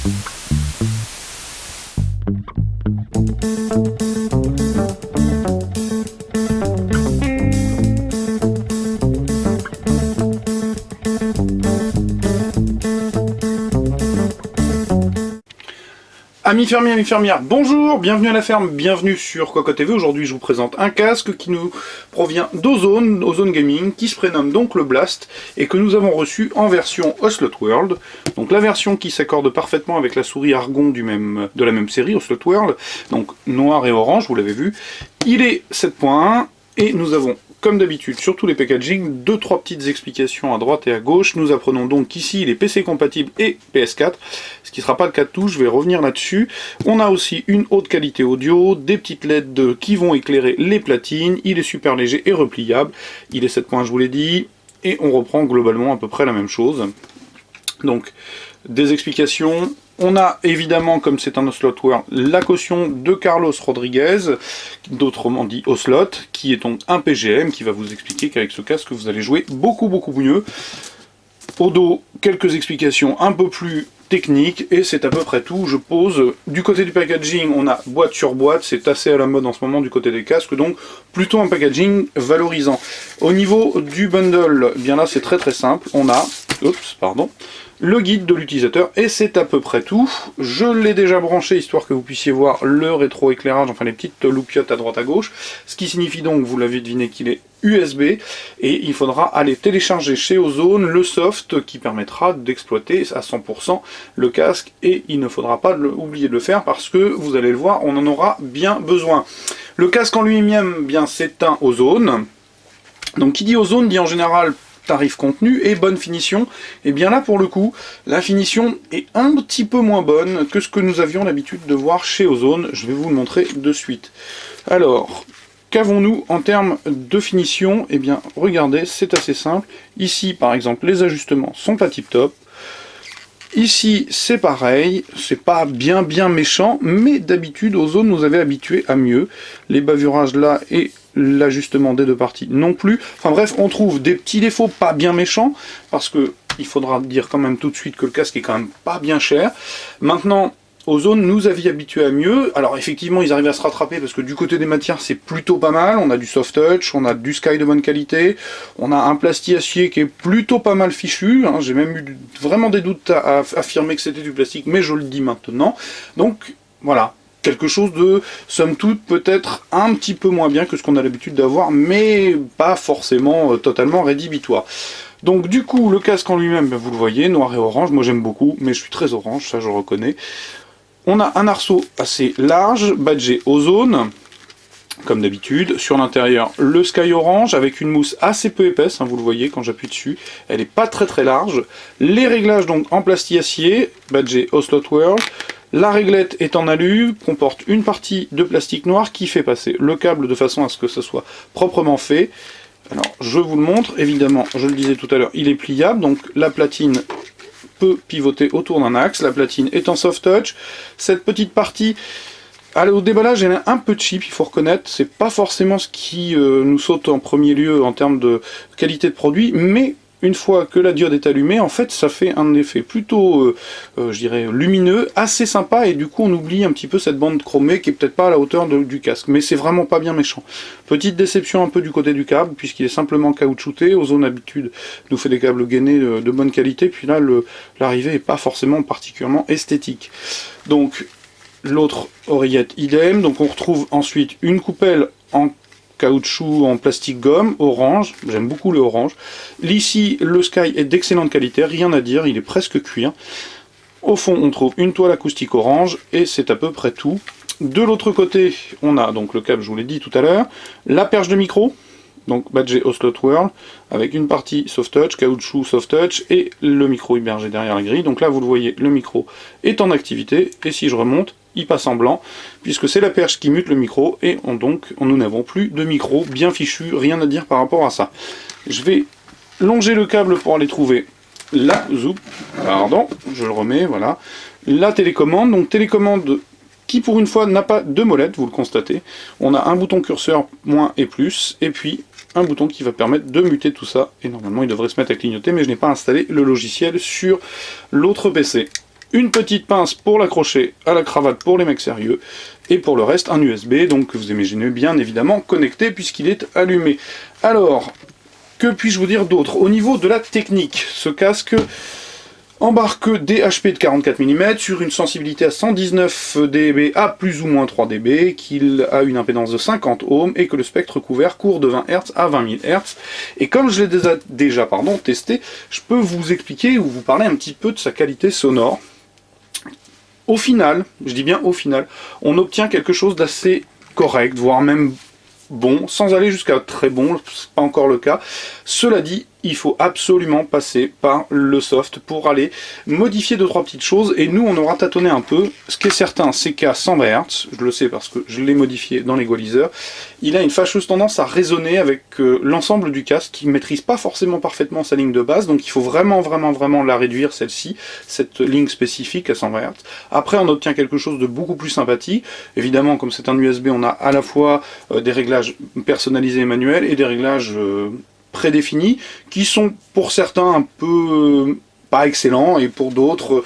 Amis fermiers, amis fermières, bonjour, bienvenue à la ferme, bienvenue sur Coco TV. Aujourd'hui je vous présente un casque qui nous provient d'Ozone, Ozone Gaming, qui se prénomme donc le Blast, et que nous avons reçu en version Ocelot World. Donc la version qui s'accorde parfaitement avec la souris Argon de la même série, Ocelot World, donc noir et orange, vous l'avez vu. Il est 7.1, et nous avons, comme d'habitude, sur tous les packaging, 2-3 petites explications à droite et à gauche. Nous apprenons donc qu'ici, il est PC compatible et PS4, ce qui ne sera pas le cas de tout, je vais revenir là-dessus. On a aussi une haute qualité audio, des petites LED qui vont éclairer les platines, il est super léger et repliable, il est 7 points, je vous l'ai dit, et on reprend globalement à peu près la même chose. Donc, des explications. On a évidemment, comme c'est un Ocelot World, la caution de Carlos Rodriguez, d'autrement dit Ocelot, qui est donc un PGM, qui va vous expliquer qu'avec ce casque vous allez jouer beaucoup mieux. Au dos, quelques explications un peu plus techniques, et c'est à peu près tout. Je pose, du côté du packaging, on a boîte sur boîte, c'est assez à la mode en ce moment du côté des casques, donc plutôt un packaging valorisant. Au niveau du bundle, bien là c'est très simple, on a, le guide de l'utilisateur, et c'est à peu près tout. Je l'ai déjà branché, histoire que vous puissiez voir le rétro-éclairage, enfin les petites loupiottes à droite à gauche, ce qui signifie donc, vous l'avez deviné, qu'il est USB, et il faudra aller télécharger chez Ozone le soft qui permettra d'exploiter à 100% le casque, et il ne faudra pas oublier de le faire, parce que, vous allez le voir, on en aura bien besoin. Le casque en lui-même, bien c'est un Ozone, donc qui dit Ozone dit en général tarif contenu et bonne finition, et bien là pour le coup, la finition est un petit peu moins bonne que ce que nous avions l'habitude de voir chez Ozone, je vais vous le montrer de suite. Alors, qu'avons-nous en termes de finition? Eh bien, regardez, c'est assez simple. Ici, par exemple, les ajustements sont pas tip-top. Ici, c'est pareil, c'est pas bien méchant, mais d'habitude, Ozone nous avait habitués à mieux. Les bavurages là et l'ajustement des deux parties non plus. Enfin bref, on trouve des petits défauts pas bien méchants, parce que il faudra dire quand même tout de suite que le casque est quand même pas bien cher. Maintenant, Ozone nous avait habitués à mieux. Alors effectivement, ils arrivent à se rattraper parce que du côté des matières, c'est plutôt pas mal. On a du soft touch, on a du Sky de bonne qualité, on a un plastique acier qui est plutôt pas mal fichu. Hein. J'ai même eu vraiment des doutes à affirmer que c'était du plastique, mais je le dis maintenant. Donc voilà. Quelque chose de, somme toute, peut-être un petit peu moins bien que ce qu'on a l'habitude d'avoir, mais pas forcément totalement rédhibitoire. Donc du coup, le casque en lui-même, ben, vous le voyez, noir et orange, moi j'aime beaucoup, mais je suis très orange, ça je reconnais. On a un arceau assez large, badgé Ozone, comme d'habitude. Sur l'intérieur, le Sky Orange, avec une mousse assez peu épaisse, hein, vous le voyez quand j'appuie dessus, elle n'est pas très large. Les réglages donc en plastique acier, badgé Ocelot World. La réglette est en alu, comporte une partie de plastique noir qui fait passer le câble de façon à ce que ce soit proprement fait. Alors, je vous le montre, évidemment, je le disais tout à l'heure, il est pliable, donc la platine peut pivoter autour d'un axe, la platine est en soft touch. Cette petite partie, au déballage, elle est un peu cheap, il faut reconnaître, c'est pas forcément ce qui nous saute en premier lieu en termes de qualité de produit, mais une fois que la diode est allumée, en fait, ça fait un effet plutôt, je dirais, lumineux, assez sympa, et du coup, on oublie un petit peu cette bande chromée qui est peut-être pas à la hauteur du casque, mais c'est vraiment pas bien méchant. Petite déception un peu du côté du câble, puisqu'il est simplement caoutchouté. Ozone habitude nous fait des câbles gainés de bonne qualité, puis là, l'arrivée est pas forcément particulièrement esthétique. Donc, l'autre oreillette idem, donc on retrouve ensuite une coupelle en caoutchouc en plastique gomme, orange, j'aime beaucoup le orange. Ici, le Sky est d'excellente qualité, rien à dire, il est presque cuir. Au fond, on trouve une toile acoustique orange, et c'est à peu près tout. De l'autre côté, on a donc le câble, je vous l'ai dit tout à l'heure, la perche de micro, donc badgé Ocelot World, avec une partie soft touch, caoutchouc soft touch, et le micro immergé derrière la grille. Donc là, vous le voyez, le micro est en activité, et si je remonte, il passe en blanc, puisque c'est la perche qui mute le micro, et nous n'avons plus de micro bien fichu, rien à dire par rapport à ça. Je vais longer le câble pour aller trouver la je le remets, voilà, la télécommande, donc télécommande qui pour une fois n'a pas de molette, vous le constatez. On a un bouton curseur moins et plus, et puis un bouton qui va permettre de muter tout ça, et normalement il devrait se mettre à clignoter, mais je n'ai pas installé le logiciel sur l'autre PC. une petite pince pour l'accrocher à la cravate pour les mecs sérieux, et pour le reste un USB, donc que vous imaginez bien évidemment connecté puisqu'il est allumé. Alors, que puis-je vous dire d'autre? Au niveau de la technique, ce casque embarque des HP de 44 mm sur une sensibilité à 119 dB à plus ou moins 3 dB, qu'il a une impédance de 50 ohms et que le spectre couvert court de 20 Hz à 20 000 Hz. Et comme je l'ai déjà testé, je peux vous expliquer ou vous parler un petit peu de sa qualité sonore. Au final, je dis bien au final, on obtient quelque chose d'assez correct, voire même bon, sans aller jusqu'à très bon, c'est pas encore le cas. Cela dit, il faut absolument passer par le soft pour aller modifier 2-3 petites choses, et nous on aura tâtonné un peu. Ce qui est certain, c'est qu'à 120 Hz, je le sais parce que je l'ai modifié dans l'égaliseur, il a une fâcheuse tendance à résonner avec l'ensemble du casque qui ne maîtrise pas forcément parfaitement sa ligne de base, donc il faut vraiment la réduire, celle-ci, cette ligne spécifique à 120 Hz. Après on obtient quelque chose de beaucoup plus sympathique. Évidemment, comme c'est un USB, on a à la fois des réglages personnalisés et manuels et des réglages prédéfinis qui sont pour certains un peu pas excellents et pour d'autres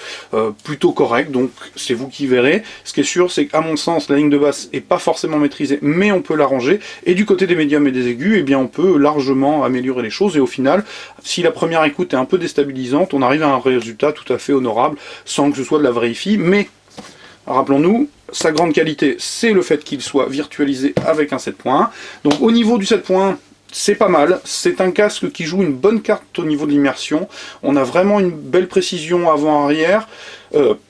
plutôt corrects, donc c'est vous qui verrez. Ce qui est sûr, c'est qu'à mon sens la ligne de basse est pas forcément maîtrisée, mais on peut l'arranger, et du côté des médiums et des aigus, eh bien on peut largement améliorer les choses, et au final, si la première écoute est un peu déstabilisante, on arrive à un résultat tout à fait honorable sans que ce soit de la vraie hi-fi. Mais rappelons-nous, sa grande qualité, c'est le fait qu'il soit virtualisé avec un 7.1. Donc au niveau du 7.1, c'est pas mal, c'est un casque qui joue une bonne carte au niveau de l'immersion, on a vraiment une belle précision avant-arrière,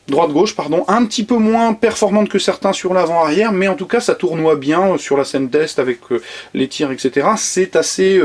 droite-gauche, pardon, un petit peu moins performante que certains sur l'avant-arrière, mais en tout cas ça tournoie bien sur la scène test avec les tirs, etc. C'est assez...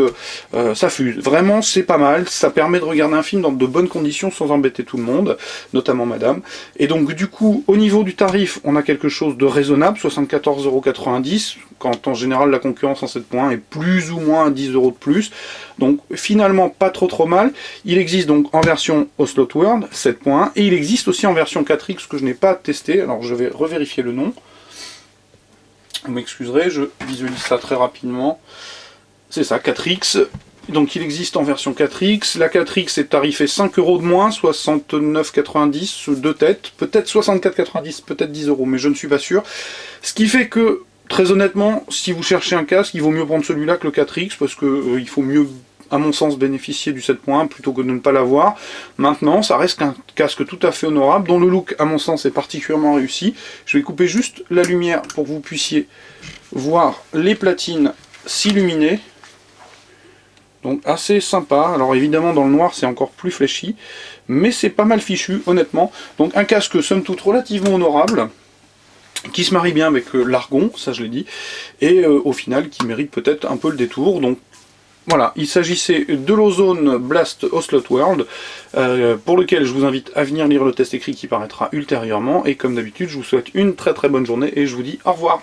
ça fuse, vraiment c'est pas mal, ça permet de regarder un film dans de bonnes conditions sans embêter tout le monde, notamment madame. Et donc du coup, au niveau du tarif, on a quelque chose de raisonnable, 74,90 €, quand en général la concurrence en 7.1 est plus ou moins 10 € de plus. Donc finalement pas trop mal. Il existe donc en version Oslo World 7.1 et il existe aussi en version 4X que je n'ai pas testé. Alors je vais revérifier le nom. Vous m'excuserez, je visualise ça très rapidement. C'est ça, 4X. Donc il existe en version 4X. La 4X est tarifée 5 € de moins, 69,90 deux têtes, peut-être 64,90, peut-être 10 €, mais je ne suis pas sûr. Ce qui fait que très honnêtement, si vous cherchez un casque, il vaut mieux prendre celui-là que le 4X, parce que il faut mieux, à mon sens, bénéficier du 7.1 plutôt que de ne pas l'avoir. Maintenant, ça reste un casque tout à fait honorable, dont le look, à mon sens, est particulièrement réussi. Je vais couper juste la lumière pour que vous puissiez voir les platines s'illuminer. Donc assez sympa. Alors évidemment, dans le noir, c'est encore plus flashy, mais c'est pas mal fichu, honnêtement. Donc un casque, somme toute, relativement honorable, qui se marie bien avec l'Argon, ça je l'ai dit, et au final qui mérite peut-être un peu le détour. Donc voilà, il s'agissait de l'Ozone Blast Oslo World, pour lequel je vous invite à venir lire le test écrit qui paraîtra ultérieurement, et comme d'habitude je vous souhaite une très bonne journée et je vous dis au revoir.